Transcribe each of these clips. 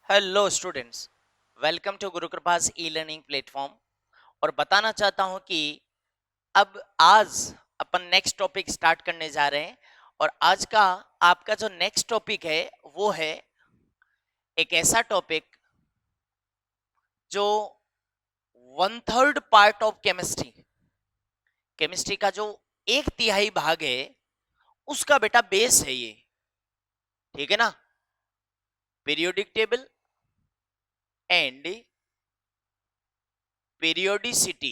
Hello students, welcome to Guru कृपास e learning platform. और बताना चाहता हूं कि अब आज अपन नेक्स्ट टॉपिक स्टार्ट करने जा रहे हैं। और आज का आपका जो नेक्स्ट टॉपिक है वो है एक ऐसा टॉपिक जो 1/3 पार्ट ऑफ केमिस्ट्री, केमिस्ट्री का जो 1/3 भाग है उसका बेटा बेस है ये। ठीक है ना? Periodic table and periodicity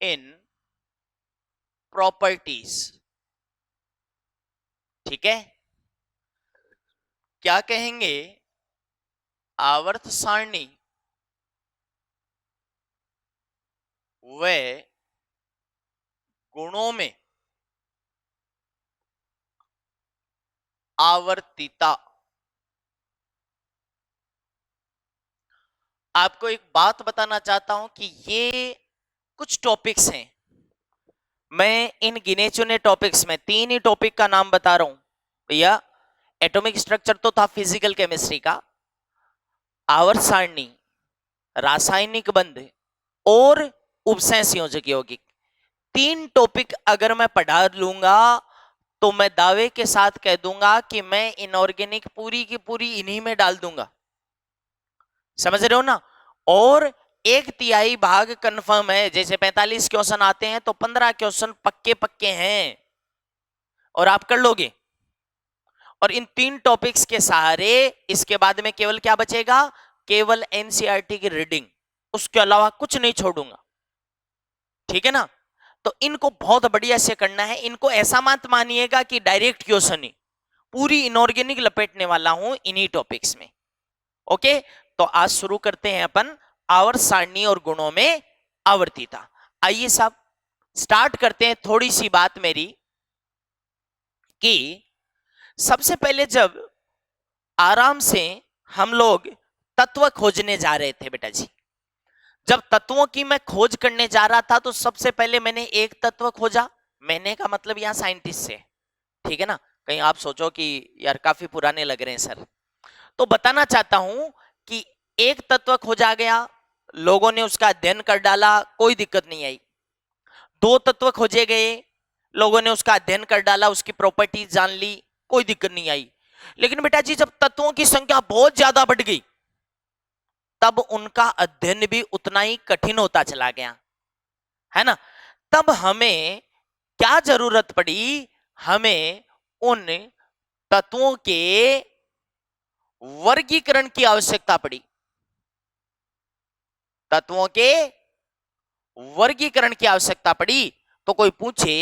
in properties. ठीक है? क्या कहेंगे? आवर्त सारणी व गुणों में आवर्तिता। आपको एक बात बताना चाहता हूं कि ये कुछ टॉपिक्स हैं। मैं इन गिने चुने टॉपिक्स में 3 ही टॉपिक का नाम बता रहा हूं भैया। एटॉमिक स्ट्रक्चर तो था फिजिकल केमिस्ट्री का, आवर्त सारणी, रासायनिक बंध और उपसय संयोजक यौगिक। 3 टॉपिक अगर मैं पढ़ा लूंगा तो मैं दावे के साथ कह दूंगा कि मैं इनऑर्गेनिक पूरी की पूरी इन्हीं में डाल दूंगा। समझ रहे हो ना? और 1/3 भाग कंफर्म है। जैसे 45 क्वेश्चन आते हैं तो 15 क्वेश्चन पक्के पक्के हैं और आप कर लोगे। और इन 3 टॉपिक्स के सहारे इसके बाद में केवल क्या बचेगा? केवल एनसीईआरटी की रीडिंग, उसके अलावा कुछ नहीं छोड़ूंगा। ठीक है ना? तो इनको बहुत बढ़िया से करना है। इनको ऐसा मत मानिएगा कि डायरेक्ट क्वेश्चन ही, पूरी इनऑर्गेनिक लपेटने वाला हूं इन्हीं टॉपिक्स में। ओके, तो आज शुरू करते हैं अपन आवर्त सारणी और गुणों में आवर्तिता। आइए साहब स्टार्ट करते हैं। थोड़ी सी बात मेरी कि सबसे पहले जब आराम से हम लोग तत्व खोजने जा रहे थे बेटा जी, जब तत्वों की मैं खोज करने जा रहा था तो सबसे पहले मैंने एक तत्व खोजा। मैंने का मतलब यहां साइंटिस्ट से। ठीक है ना? कहीं आप सोचो कि यार काफी पुराने लग रहे हैं सर। तो बताना चाहता हूं कि एक तत्व खोजा गया, लोगों ने उसका अध्ययन कर डाला, कोई दिक्कत नहीं आई। 2 तत्व खोजे गए, लोगों ने उसका अध्ययन कर डाला, उसकी प्रॉपर्टीज जान ली, कोई दिक्कत नहीं आई। लेकिन बेटा जी जब तत्वों की संख्या बहुत ज्यादा बढ़ गई तब उनका अध्ययन भी उतना ही कठिन होता चला गया, है ना? तब हमें क्या जरूरत पड़ी? हमें उन तत्वों के वर्गीकरण की आवश्यकता पड़ी। तत्वों के वर्गीकरण की आवश्यकता पड़ी। तो कोई पूछे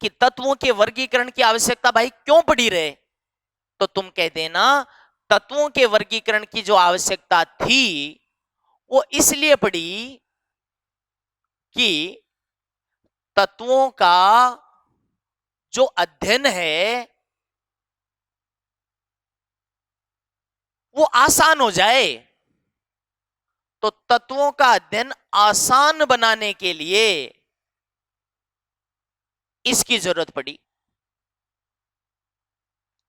कि तत्वों के वर्गीकरण की आवश्यकता भाई क्यों पड़ी रहे, तो तुम कह देना तत्वों के वर्गीकरण की जो आवश्यकता थी वो इसलिए पड़ी कि तत्वों का जो अध्ययन है वो आसान हो जाए। तो तत्वों का अध्ययन आसान बनाने के लिए इसकी जरूरत पड़ी।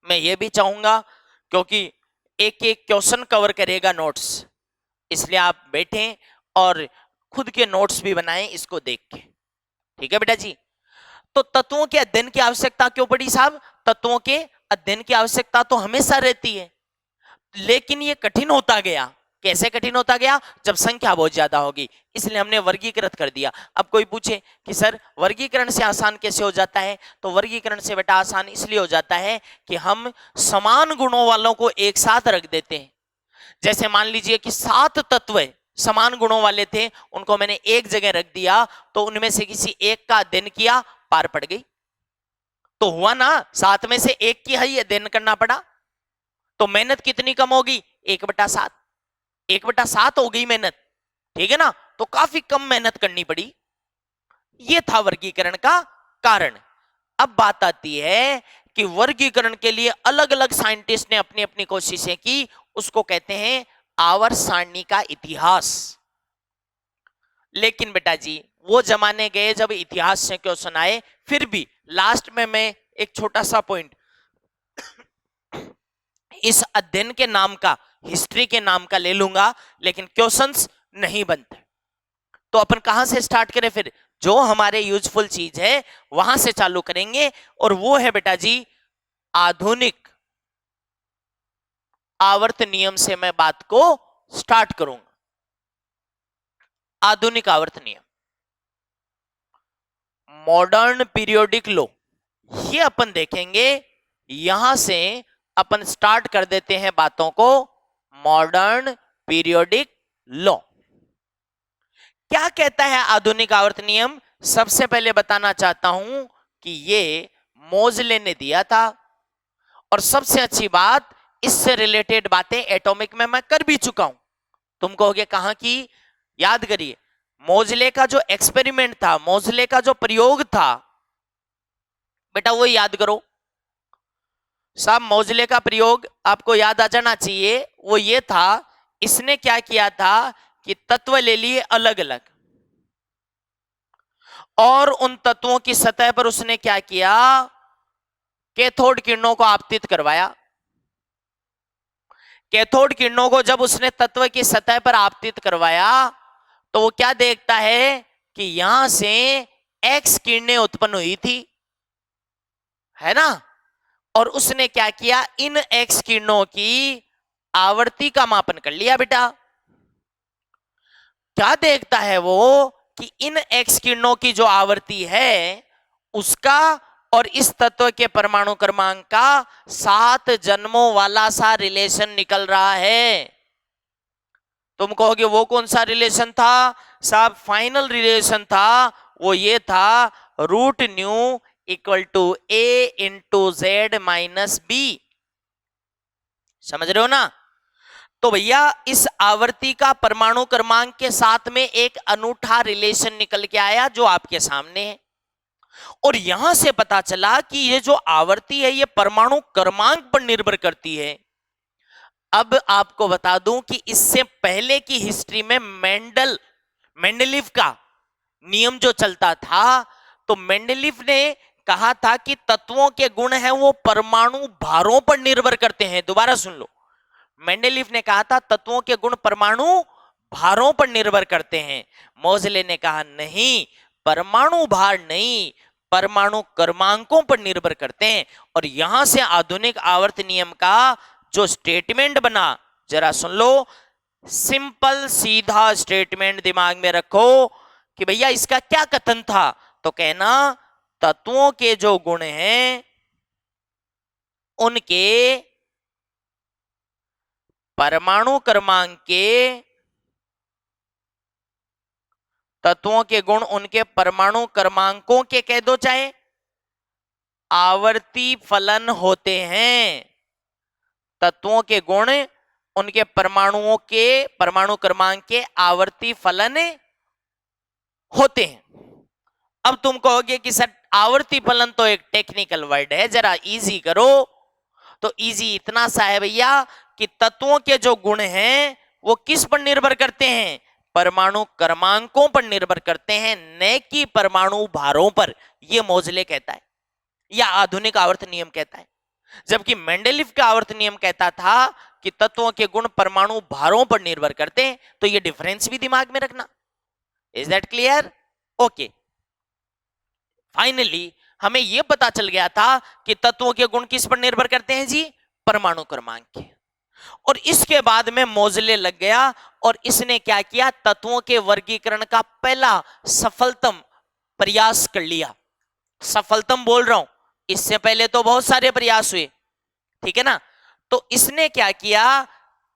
मैं ये भी चाहूंगा क्योंकि एक एक क्वेश्चन कवर करेगा नोट्स, इसलिए आप बैठें और खुद के नोट्स भी बनाएं इसको देख के। ठीक है बेटा जी? तो तत्वों के अध्ययन की आवश्यकता क्यों पड़ी साहब? तत्वों के अध्ययन की आवश्यकता तो हमेशा रहती है, लेकिन ये कठिन होता गया। कैसे कठिन होता गया? जब संख्या बहुत ज्यादा होगी, इसलिए हमने वर्गीकृत कर दिया। अब कोई पूछे कि सर वर्गीकरण से आसान कैसे हो जाता है, तो वर्गीकरण से बेटा आसान इसलिए हो जाता है कि हम समान गुणों वालों को एक साथ रख देते हैं। जैसे मान लीजिए कि 7 तत्व समान गुणों वाले थे, उनको मैंने एक जगह रख दिया, तो उनमें से किसी एक का अध्ययन किया, पार पड़ गई। तो हुआ ना, 7 में से एक की ही अध्ययन करना पड़ा, तो मेहनत कितनी कम होगी? 1/7। 1/7 हो गई मेहनत। ठीक है ना? तो काफी कम मेहनत करनी पड़ी। यह था वर्गीकरण का कारण। अब बात आती है कि वर्गीकरण के लिए अलग अलग साइंटिस्ट ने अपनी अपनी कोशिशें की। उसको कहते हैं आवर्त सारणी का इतिहास। लेकिन बेटा जी वो जमाने गए जब इतिहास से क्वेश्चन आए। फिर भी लास्ट में मैं एक छोटा सा पॉइंट इस अध्ययन के नाम का, हिस्ट्री के नाम का ले लूंगा, लेकिन क्वेश्चंस नहीं बनते। तो अपन कहां से स्टार्ट करें फिर? जो हमारे यूजफुल चीज है वहां से चालू करेंगे, और वो है बेटा जी आधुनिक आवर्त नियम से मैं बात को स्टार्ट करूंगा। आधुनिक आवर्त नियम, मॉडर्न पीरियोडिक लॉ, ये अपन देखेंगे। यहां से अपन स्टार्ट कर देते हैं बातों को। मॉडर्न पीरियोडिक लॉ क्या कहता है? आधुनिक आवर्त नियम सबसे पहले बताना चाहता हूं कि ये मोजले ने दिया था, और सबसे अच्छी बात, इससे रिलेटेड बातें एटॉमिक में मैं कर भी चुका हूं। तुम कहोगे कहां की? याद करिए, मोजले का जो एक्सपेरिमेंट था, मोजले का जो प्रयोग था बेटा, वो याद करो साहब। मोजले का प्रयोग आपको याद आ जाना चाहिए। वो ये था, इसने क्या किया था कि तत्व ले लिए अलग अलग, और उन तत्वों की सतह पर उसने क्या किया? कैथोड किरणों को आपतित करवाया। कैथोड किरणों को जब उसने तत्व की सतह पर आपतित करवाया, तो वो क्या देखता है कि यहां से एक्स किरणें उत्पन्न हुई थी, है ना? और उसने क्या किया? इन एक्स किरणों की आवर्ती का मापन कर लिया बेटा। क्या देखता है वो कि इन एक्स किरणों की जो आवर्ती है उसका और इस तत्व के परमाणु क्रमांक का 7 जन्मों वाला सा रिलेशन निकल रहा है। तुम कहोगे वो कौन सा रिलेशन था साहब? फाइनल रिलेशन था, वो ये था, root nu equal to A into Z minus B. समझ रहे हो ना? तो भैया इस आवर्ती का परमाणु क्रमांक के साथ में एक अनूठा रिलेशन निकल के आया जो आपके सामने है, और यहां से पता चला कि ये जो आवर्ती है ये परमाणु क्रमांक पर निर्भर करती है। अब आपको बता दूं कि इससे पहले की हिस्ट्री में मेंडलीव का नियम जो चलता था, तो मेंडलीव ने कहा था कि तत्वों के गुण हैं वो परमाणु भारों पर निर्भर करते हैं। दोबारा सुन लो, मेंडलीव ने कहा था तत्वों के गुण परमाणु भारों पर निर्भर करते हैं। मोजले ने कहा नहीं, परमाणु भार नहीं, परमाणु क्रमांकों पर निर्भर करते हैं। और यहां से आधुनिक आवर्त नियम का जो स्टेटमेंट बना, जरा सुन लो। सिंपल सीधा स्टेटमेंट दिमाग में रखो कि भैया इसका क्या कथन था? तो कहना तत्वों के जो गुण हैं उनके परमाणु क्रमांक के, तत्वों के गुण उनके परमाणु क्रमांकों के, कह दो चाहे, आवर्ती फलन होते हैं। तत्वों के गुण उनके परमाणुओं के परमाणु क्रमांक के आवर्ती फलन होते हैं। अब तुम कहोगे कि सर आवर्ती फलन तो एक टेक्निकल वर्ड है, जरा इजी करो। तो इजी इतना सा है भैया कि तत्वों के जो गुण हैं वो किस पर निर्भर करते हैं? परमाणु क्रमांकों पर निर्भर करते हैं, न कि परमाणु भारों पर। यह मोजले कहता है या आधुनिक आवर्त नियम कहता है, जबकि मेंडलीव का आवर्त नियम कहता था कि तत्वों के गुण परमाणु भारों पर निर्भर करते हैं। तो यह डिफरेंस भी दिमाग में रखना। Is that clear? Okay. Finally हमें यह पता चल गया था कि तत्वों के गुण किस पर निर्भर करते हैं जी? परमाणु क्रमांक के। और इसके बाद में मोजले लग गया और इसने क्या किया? तत्वों के वर्गीकरण का पहला सफलतम प्रयास कर लिया। सफलतम बोल रहा हूं, इससे पहले तो बहुत सारे प्रयास हुए, ठीक है ना? तो इसने क्या किया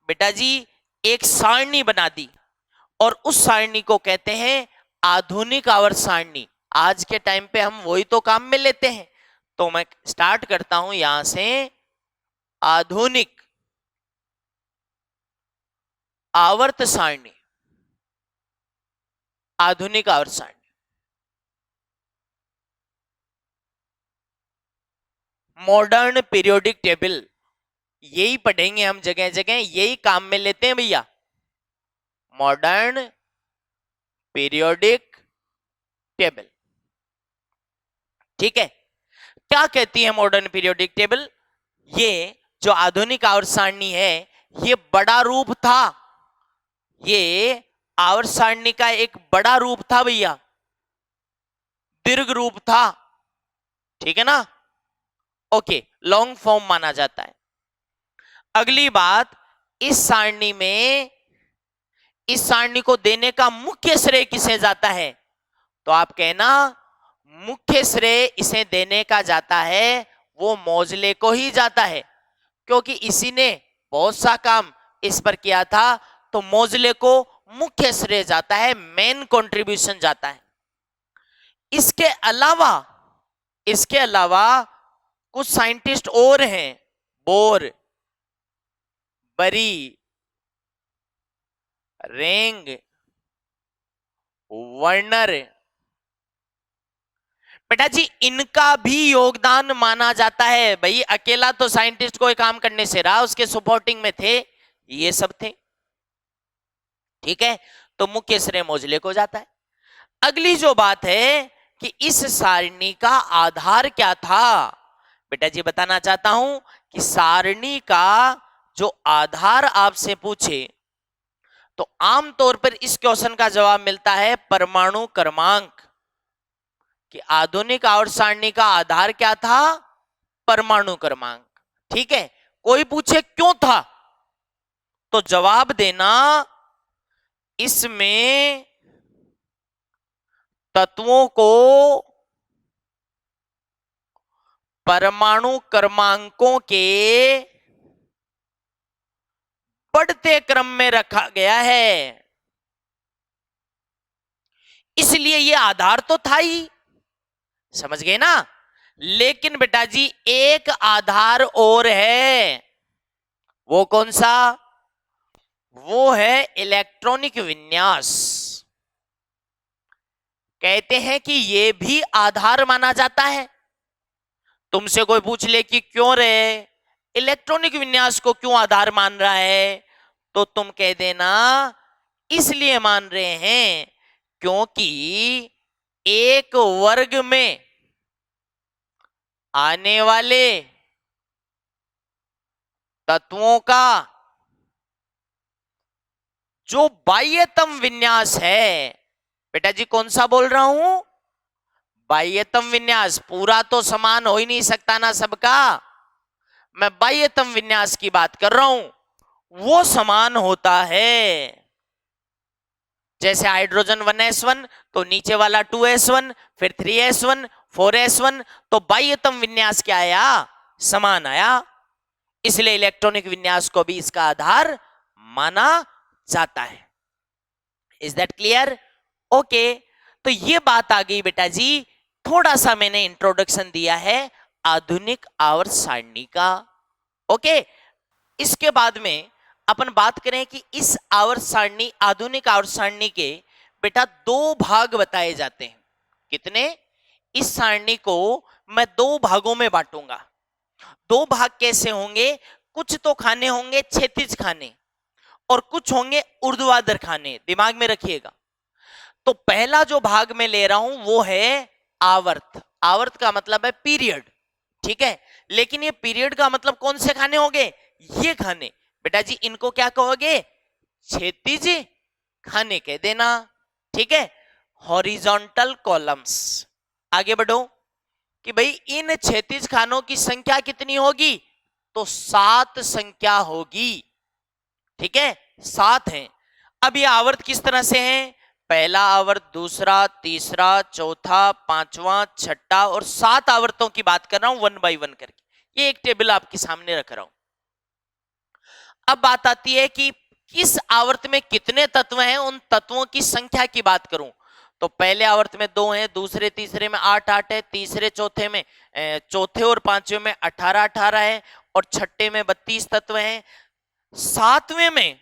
बेटा जी? एक सारणी बना दी, और उस सारणी को कहते हैं आधुनिक आवर्त सारणी। आज के टाइम पे हम वही तो काम में लेते हैं। तो मैं स्टार्ट करता हूं यहां से, आधुनिक आवर्त सारणी। आधुनिक आवर्त सारणी, मॉडर्न पीरियोडिक टेबल, यही पढ़ेंगे हम जगह जगह, यही काम में लेते हैं भैया। मॉडर्न पीरियोडिक टेबल, ठीक है? क्या कहती है मॉडर्न पीरियोडिक टेबल? ये जो आधुनिक आवर्त सारणी है ये बड़ा रूप था, ये आवर्त सारणी का एक बड़ा रूप था भैया, दीर्घ रूप था, ठीक है ना। ओके, लॉन्ग फॉर्म माना जाता है। अगली बात, इस सारणी में, इस सारणी को देने का मुख्य श्रेय किसे जाता है? तो आप कहना मुख्य श्रेय इसे देने का जाता है वो मोजले को ही जाता है, क्योंकि इसी ने बहुत सा काम इस पर किया था, तो मोजले को मुख्य श्रेय जाता है, मेन कंट्रीब्यूशन जाता है। इसके अलावा कुछ साइंटिस्ट और हैं, बोर, बरी, रेंग, वर्नर, बेटा जी इनका भी योगदान माना जाता है। भाई अकेला तो साइंटिस्ट कोई काम करने से रहा, उसके सपोर्टिंग में थे ये सब थे, ठीक है। तो मुख्य श्रेय मोजले को जाता है। अगली जो बात है कि इस सारणी का आधार क्या था, बेटा जी बताना चाहता हूं कि सारणी का जो आधार आपसे पूछे तो आमतौर पर इस क्वेश्चन का जवाब मिलता है परमाणु क्रमांक, कि आधुनिक आवर्त सारणी का आधार क्या था? परमाणु क्रमांक, ठीक है। कोई पूछे क्यों था, तो जवाब देना इसमें तत्वों को परमाणु क्रमांकों के बढ़ते क्रम में रखा गया है, इसलिए ये आधार तो था ही, समझ गए ना। लेकिन बेटा जी एक आधार और है, वो कौन सा? वो है इलेक्ट्रॉनिक विन्यास। कहते हैं कि ये भी आधार माना जाता है। तुमसे कोई पूछ ले कि क्यों रे इलेक्ट्रॉनिक विन्यास को क्यों आधार मान रहा है, तो तुम कह देना इसलिए मान रहे हैं क्योंकि एक वर्ग में आने वाले तत्वों का जो बाह्यतम विन्यास है, बेटा जी कौन सा बोल रहा हूं? बाह्यतम विन्यास। पूरा तो समान हो ही नहीं सकता ना सबका, मैं बाह्यतम विन्यास की बात कर रहा हूं, वो समान होता है। जैसे हाइड्रोजन 1s1 तो नीचे वाला 2s1, फिर 3s1, 4s1, तो बाह्यतम विन्यास क्या आया? समान आया। इसलिए इलेक्ट्रॉनिक विन्यास को भी इसका आधार माना जाता है। Is that clear? ओके, तो ये बात आ गई बेटा जी, थोड़ा सा मैंने इंट्रोडक्शन दिया है आधुनिक आवर्त सारणी का। ओके, इसके बाद में अपन बात करें कि इस आवर्त सारणी, आधुनिक आवर्त सारणी के बेटा दो भाग बताए जाते हैं। कितने? इस सारणी को मैं दो भागों में बांटूंगा। दो भाग कैसे होंगे? कुछ तो खाने होंगे क्षैतिज खाने और कुछ होंगे ऊर्ध्वाधर खाने, दिमाग में रखिएगा। तो पहला जो भाग मैं ले रहा हूं वो है आवर्त। आवर्त का मतलब है पीरियड, ठीक है। लेकिन ये पीरियड का मतलब कौन से खाने होंगे? ये खाने। बेटा जी इनको क्या कहोगे? क्षैतिज खाने कह देना, ठीक है। Horizontal columns. आगे बढ़ो कि भाई इन क्षैतिज खानों की संख्या कितनी होगी? तो 7 संख्या होगी, ठीक है, 7 है। अब ये आवर्त किस तरह से हैं? पहला आवर्त, दूसरा, तीसरा, चौथा, पांचवा, छठा और 7 आवर्तों की बात कर रहा हूं 1 बाय 1 करके। ये एक टेबल आपके सामने रख रहा हूं। अब बात आती है कि किस आवर्त में कितने तत्व हैं, उन तत्वों की संख्या की बात करूं तो पहले आवर्त में 2 हैं, दूसरे तीसरे में 8 है, तीसरे चौथे में, चौथे और पांचवें में 18 है और छठे में 32 तत्व हैं। 7वें में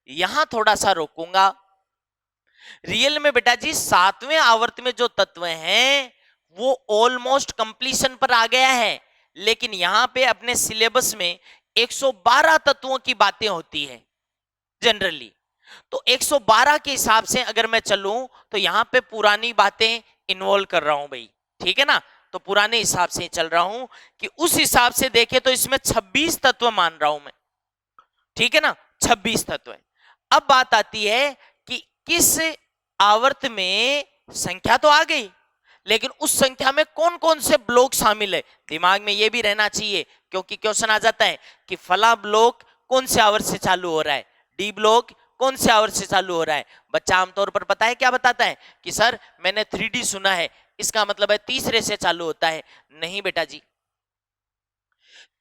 यहां थोड़ा सा रोकूंगा। रियल में बेटा जी 7वें आवर्त में जो तत्व हैं वो ऑलमोस्ट कंप्लीशन पर आ गया है, लेकिन यहां पे अपने सिलेबस में 112 तत्वों की बातें होती है जनरली। तो 112 के हिसाब से अगर मैं चलूं तो यहां पे पुरानी बातें इन्वॉल्व कर रहा हूं भाई, ठीक है ना। तो पुराने हिसाब से ही चल रहा हूं कि उस हिसाब से देखे तो इसमें 26 तत्व मान रहा हूं मैं, ठीक है ना, 26 तत्व है। अब बात आती है कि किस आवर्त में संख्या तो आ गई, लेकिन उस संख्या में कौन कौन से ब्लॉक शामिल है, दिमाग में यह भी रहना चाहिए, क्योंकि क्वेश्चन आ जाता है कि फला ब्लॉक कौन से आवर्त से चालू हो रहा है, डी ब्लॉक कौन से आवर्त से चालू हो रहा है। बच्चा आमतौर पर पता है क्या बताता है कि सर मैंने 3D सुना है, इसका मतलब है तीसरे से चालू होता है। नहीं बेटा जी,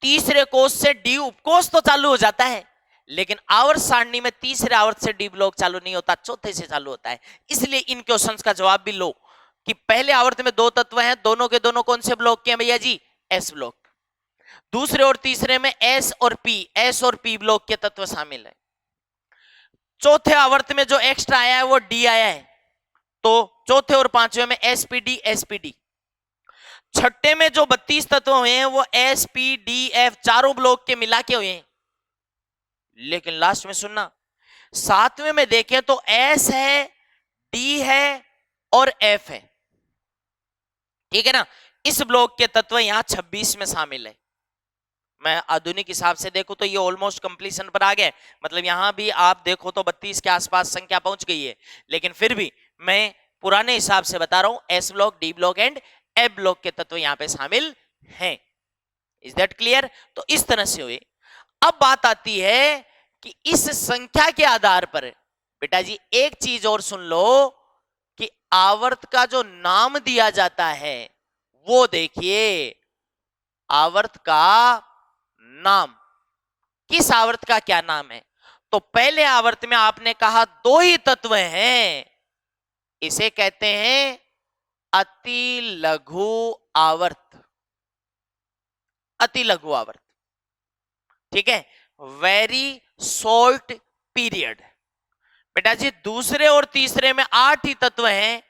तीसरे कोष से डी उपकोष तो चालू हो जाता है, लेकिन आवर्त सारणी में तीसरे आवर्त से डी ब्लॉक चालू नहीं होता, चौथे से चालू होता है। इसलिए इन क्वेश्चंस का जवाब भी लो कि पहले आवर्त में 2 तत्व हैं, दोनों के दोनों कौन से ब्लॉक के हैं भैया जी, एस ब्लॉक। दूसरे और तीसरे में एस और पी ब्लॉक के तत्व शामिल है। चौथे आवर्त में जो एक्स्ट्रा आया है वो डी आया है, तो चौथे और पांचवें में एसपीडी। छठे में जो 32 तत्व हुए हैं वो एसपीडीएफ चारों ब्लॉक के मिला के हुए हैं। लेकिन लास्ट में सुनना, सातवें में देखें तो एस है, डी है और एफ है, ठीक है ना। इस ब्लॉक के तत्व यहां 26 में शामिल है। मैं आधुनिक हिसाब से देखूं तो ये ऑलमोस्ट कंप्लीशन पर आ गए, मतलब यहां भी आप देखो तो 32 के आसपास संख्या पहुंच गई है, लेकिन फिर भी मैं पुराने हिसाब से बता रहा हूं, S block, D block and F block के तत्व यहां पे शामिल हैं। Is that clear? तो इस तरह से हुए। अब बात आती है कि इस संख्या के आधार पर बेटा जी एक चीज और सुन लो कि आवर्त का जो नाम दिया जाता है वो देखिए, आवर्त का नाम, किस आवर्त का क्या नाम है। तो पहले आवर्त में आपने कहा 2 ही तत्व हैं, इसे कहते हैं अति लघु आवर्त, अति लघु आवर्त, ठीक है, वेरी शॉर्ट पीरियड। बेटा जी दूसरे और तीसरे में 8 ही तत्व हैं,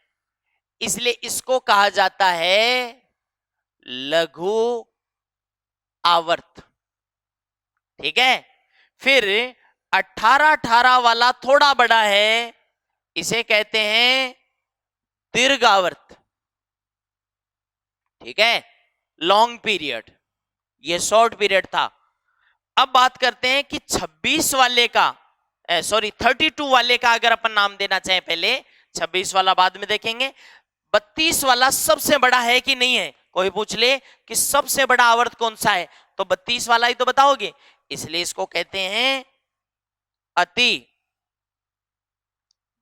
इसलिए इसको कहा जाता है लघु आवर्त, ठीक है। फिर 18-18 वाला थोड़ा बड़ा है, इसे कहते हैं दीर्घ आवर्त, ठीक है, लॉन्ग पीरियड, ये शॉर्ट पीरियड था। अब बात करते हैं कि 26 वाले का, सॉरी 32 वाले का अगर अपन नाम देना चाहें पहले, 26 वाला बाद में देखेंगे। 32 वाला सबसे बड़ा है कि नहीं है, कोई पूछ ले कि सबसे बड़ा आवर्त कौन सा है, तो 32 वाला ही तो बताओगे, इसलिए इसको कहते हैं अति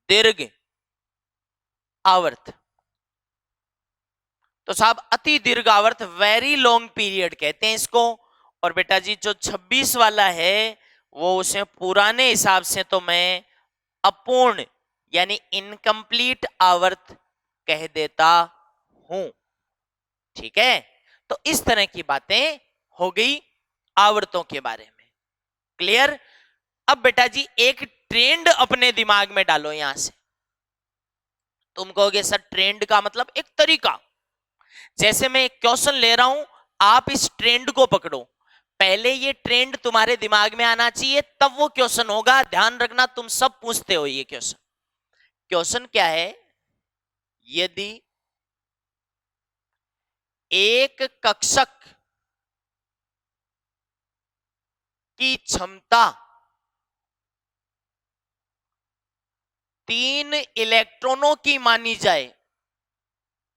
दीर्घ आवर्त। तो साहब अति दीर्घ आवर्त, वेरी लॉन्ग पीरियड कहते हैं इसको। और बेटा जी जो 26 वाला है वो उसे पुराने हिसाब से तो मैं अपूर्ण यानी इनकम्प्लीट आवर्त कह देता हूं, ठीक है। तो इस तरह की बातें हो गई आवर्तों के बारे में, क्लियर। अब बेटा जी एक ट्रेंड अपने दिमाग में डालो, यहां से तुम कहोगे सर ट्रेंड का मतलब एक तरीका, जैसे मैं एक क्वेश्चन ले रहा हूं, आप इस ट्रेंड को पकड़ो, पहले ये ट्रेंड तुम्हारे दिमाग में आना चाहिए तब वो क्वेश्चन होगा। ध्यान रखना तुम सब पूछते हो ये क्वेश्चन। क्वेश्चन क्या है, यदि एक कक्षक की क्षमता 3 इलेक्ट्रॉनों की मानी जाए,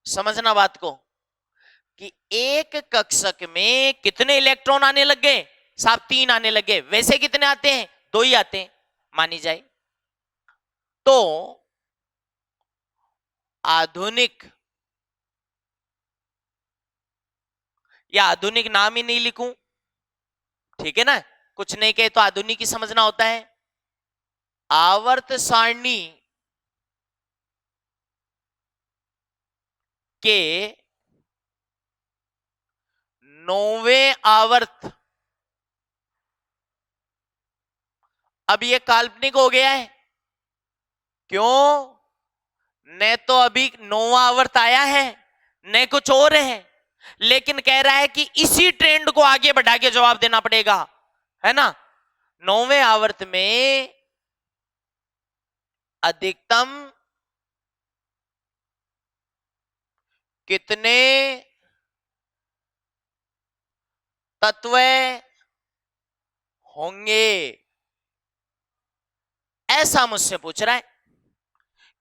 समझना बात को, कि एक कक्षक में कितने इलेक्ट्रॉन आने लग गए साहब, 3 आने लगे, वैसे कितने आते हैं, 2 ही आते हैं, मानी जाए। तो आधुनिक, या आधुनिक नाम ही नहीं लिखूं, ठीक है ना, कुछ नहीं कहे तो आधुनिक ही समझना होता है। आवर्त सारणी के 9वें आवर्त, अब ये काल्पनिक हो गया है, क्यों, न तो अभी 9वां आवर्त आया है न कुछ और है, लेकिन कह रहा है कि इसी ट्रेंड को आगे बढ़ा के जवाब देना पड़ेगा, है ना। 9वें आवर्त में अधिकतम कितने तत्व होंगे, ऐसा मुझसे पूछ रहा है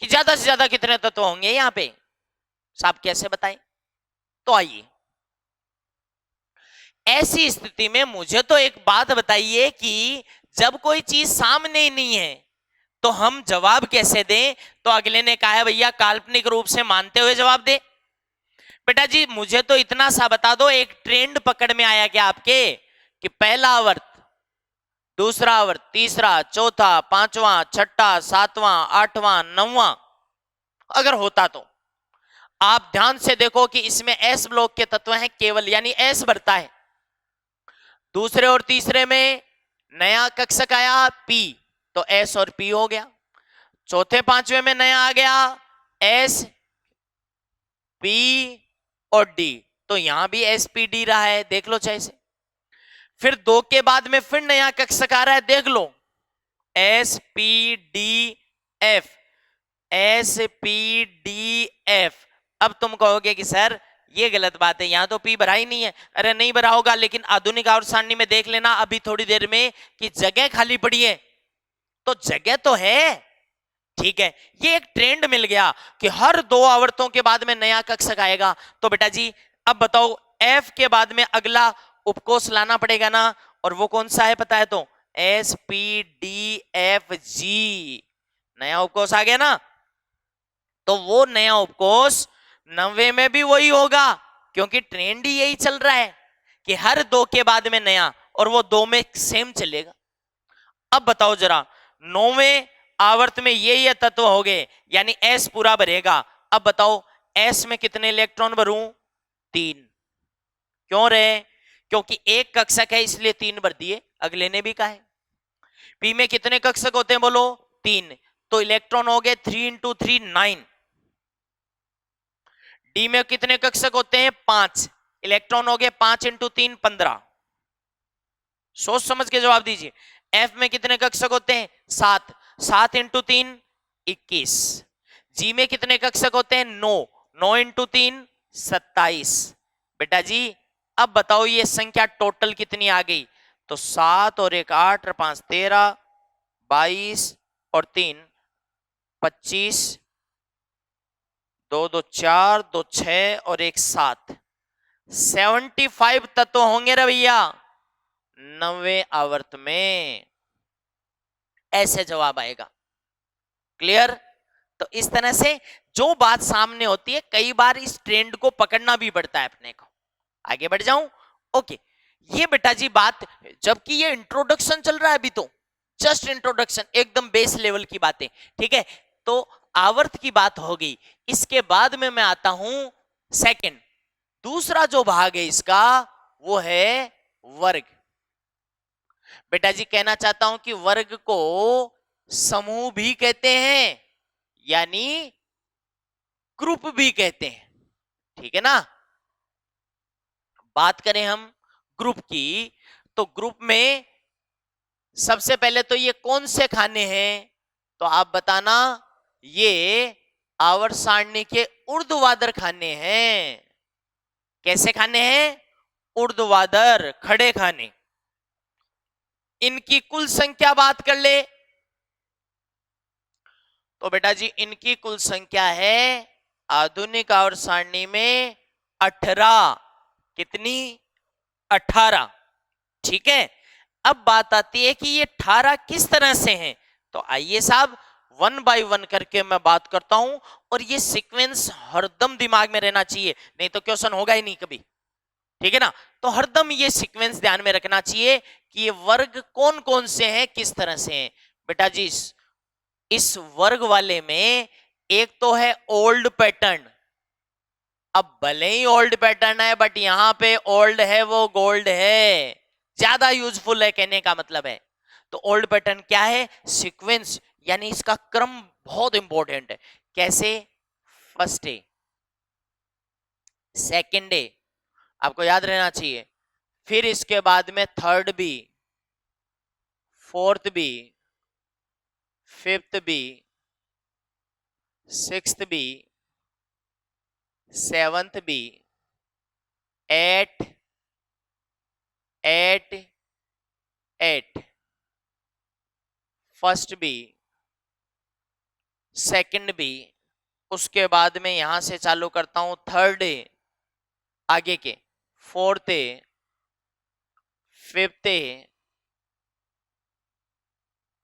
कि ज्यादा से ज्यादा कितने तत्व होंगे यहां पे, साहब कैसे बताएं? तो आइए, ऐसी स्थिति में मुझे तो एक बात बताइए कि जब कोई चीज सामने ही नहीं है तो हम जवाब कैसे दें? तो अगले ने कहा है भैया काल्पनिक रूप से मानते हुए जवाब दे। बेटा जी मुझे तो इतना सा बता दो, एक ट्रेंड पकड़ में आया क्या आपके कि पहला आवर्त, दूसरा आवर्त, तीसरा, चौथा, पांचवा, छठा, सातवां, आठवां, नौवां अगर होता तो आप ध्यान से देखो कि इसमें एस ब्लॉक के तत्व हैं केवल, यानी एस बढ़ता है। दूसरे और तीसरे में नया कक्षक आया पी, तो एस और पी हो गया। चौथे पांचवे में नया आ गया एस पी और डी, तो यहां भी एस पी डी रहा है, देख लो चाहे से। फिर दो के बाद में फिर नया कक्षक आ रहा है, देख लो S P D F, S P D F. अब तुम कहोगे कि सर ये गलत बात है, यहां तो पी भरा ही नहीं है। अरे नहीं भरा होगा, लेकिन आधुनिक आवर्त सारणी में देख लेना अभी थोड़ी देर में कि जगह खाली पड़ी है, तो जगह तो है। ठीक है, ये एक ट्रेंड मिल गया कि हर दो आवर्तों के बाद में नया कक्षक आएगा। तो बेटा जी अब बताओ एफ के बाद में अगला उपकोष लाना पड़ेगा ना, और वो कौन सा है पता है? तो S P D F G, नया उपकोष आ गया ना। तो वो नया उपकोष 90 में भी वही होगा, क्योंकि ट्रेंड ही यही चल रहा है कि हर दो के बाद में नया, और वो दो में सेम चलेगा। अब बताओ जरा, 9वें आवर्त में ये तत्व हो गए, यानी एस पूरा भरेगा। अब बताओ एस में कितने इलेक्ट्रॉन भरूं? 3। क्यों रहे? क्योंकि एक कक्षक है इसलिए 3 भर दिए, अगले ने भी कहा है। पी में कितने कक्षक होते हैं बोलो? 3, तो इलेक्ट्रॉन हो गए 3 इंटू 3 9। डी में कितने कक्षक होते हैं? 5, इलेक्ट्रॉन हो गए 5 इंटू 3 15। सोच समझ के जवाब दीजिए। एफ में कितने कक्षक होते हैं? 7, 7 इंटू 3 21। जी में कितने कक्षक होते हैं? 9, 9 इंटू 3 27। बेटा जी अब बताओ ये संख्या टोटल कितनी आ गई? तो 7 और 1 8 और 5 13, 22 और 3 25, 2 2 4, 2 6 और 1 7, 75 तत्व होंगे रे भैया 90 आवर्त में। ऐसे जवाब आएगा। क्लियर? तो इस तरह से जो बात सामने होती है, कई बार इस ट्रेंड को पकड़ना भी पड़ता है अपने को। आगे बढ़ जाऊं? ओके, ये बेटा जी बात, जबकि ये इंट्रोडक्शन चल रहा है अभी, तो जस्ट इंट्रोडक्शन, एकदम बेस लेवल की बातें। ठीक है, तो आवर्त की बात हो गई। इसके बाद में मैं आता हूं सेकंड, दूसरा जो भाग है इसका वो है वर्ग। बेटा जी कहना चाहता हूं कि वर्ग को समूह भी कहते हैं, यानी ग्रुप भी कहते हैं। ठीक है ना? बात करें हम ग्रुप की, तो ग्रुप में सबसे पहले तो ये कौन से खाने हैं? तो आप बताना, ये आवर्त सारणी के ऊर्ध्वाधर खाने हैं। कैसे खाने हैं? ऊर्ध्वाधर, खड़े खाने। इनकी कुल संख्या बात कर ले, तो बेटा जी इनकी कुल संख्या है आधुनिक आवर्त सारणी में 18। कितनी? 18। ठीक है, अब बात आती है कि ये 18 किस तरह से हैं। तो आइए साहब वन बाय वन करके मैं बात करता हूं, और ये सीक्वेंस हरदम दिमाग में रहना चाहिए, नहीं तो क्वेश्चन होगा ही नहीं कभी। ठीक है ना? तो हरदम ये सीक्वेंस ध्यान में रखना चाहिए कि ये वर्ग कौन कौन से हैं, किस तरह से हैं। बेटा जी इस वर्ग वाले में एक तो है ओल्ड पैटर्न। अब भले ही ओल्ड पैटर्न है, बट यहां पे ओल्ड है वो गोल्ड है, ज्यादा यूजफुल है कहने का मतलब है। तो ओल्ड पैटर्न क्या है? सीक्वेंस, यानी इसका क्रम बहुत इंपॉर्टेंट है। कैसे? फर्स्ट डे, सेकेंड डे, आपको याद रहना चाहिए। फिर इसके बाद में third B, fourth B, fifth B, sixth B, seventh B, eight, eight eight first B, second B, उसके बाद में यहां से चालू करता हूं थर्ड ए, आगे के fourth A, fifth A,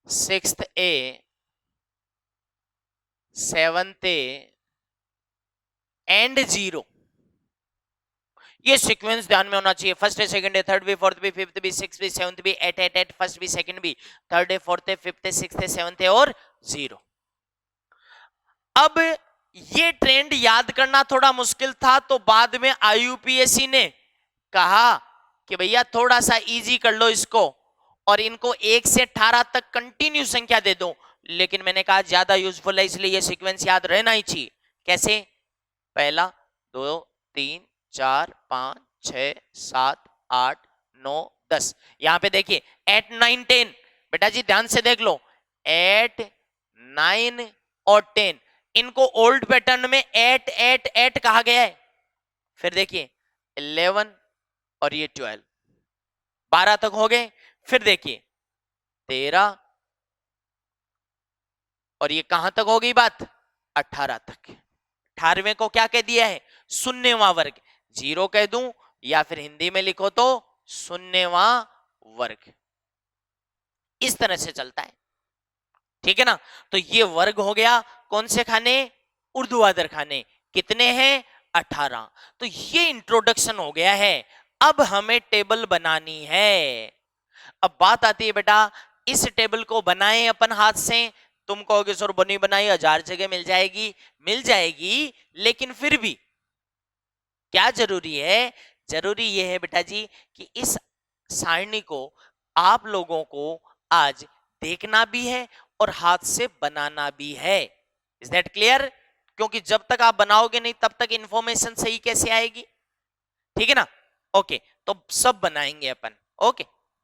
sixth A, seventh A and zero. ये सीक्वेंस ध्यान में होना चाहिए। फर्स्ट है, सेकंड है, थर्ड भी, फोर्थ भी, फिफ्थ भी, सिक्स्थ भी, सेवंथ भी, एट एट एट, फर्स्ट भी, सेकंड भी, थर्ड है, फोर्थ है, फिफ्थ है, सिक्स्थ है, सेवंथ है और जीरो। अब ये ट्रेंड याद करना थोड़ा मुश्किल था, तो बाद में आईयूपीएससी ने कहा कि भैया थोड़ा सा इजी कर लो इसको और इनको 1 से 18 तक कंटिन्यू संख्या दे दो। लेकिन मैंने कहा ज्यादा यूजफुल है, इसलिए ये सीक्वेंस याद रहना ही चाहिए। कैसे? पहला, 2, 3, 4, 5, 6, 7, 8, 9, 10। यहां पे देखिए 8, 9, 10। बेटा जी ध्यान से देख लो, 8, 9 और 10, इनको ओल्ड पैटर्न में 8, 8, 8 कहा गया है। फिर देखिए 11 और ये 12, 12 तक हो गए। फिर देखिए 13 और ये कहां तक हो गई बात? 18 तक। 18वें को क्या कह दिया है? शून्यवां वर्ग। जीरो कह दूं या फिर हिंदी में लिखो तो शून्यवां वर्ग। इस तरह से चलता है, ठीक है ना। तो ये वर्ग हो गया कौन से खाने? ऊर्ध्वाधर खाने। कितने हैं? 18। तो ये इंट्रोडक्शन हो गया है। अब हमें टेबल बनानी है। अब बात आती है बेटा, इस टेबल को बनाए अपन हाथ से। तुम कहोगे सर बनी बनाई 1000 जगह मिल जाएगी। मिल जाएगी, लेकिन फिर भी क्या जरूरी है? जरूरी यह है बेटा जी कि इस सारणी को आप लोगों को आज देखना भी है और हाथ से बनाना भी है। Is that clear? क्योंकि जब तक आप बनाओगे नहीं तब तक इंफॉर्मेशन सही कैसे आएगी? ठीक है ना। ओके, तो सब बनाएंगे अपन। ओके।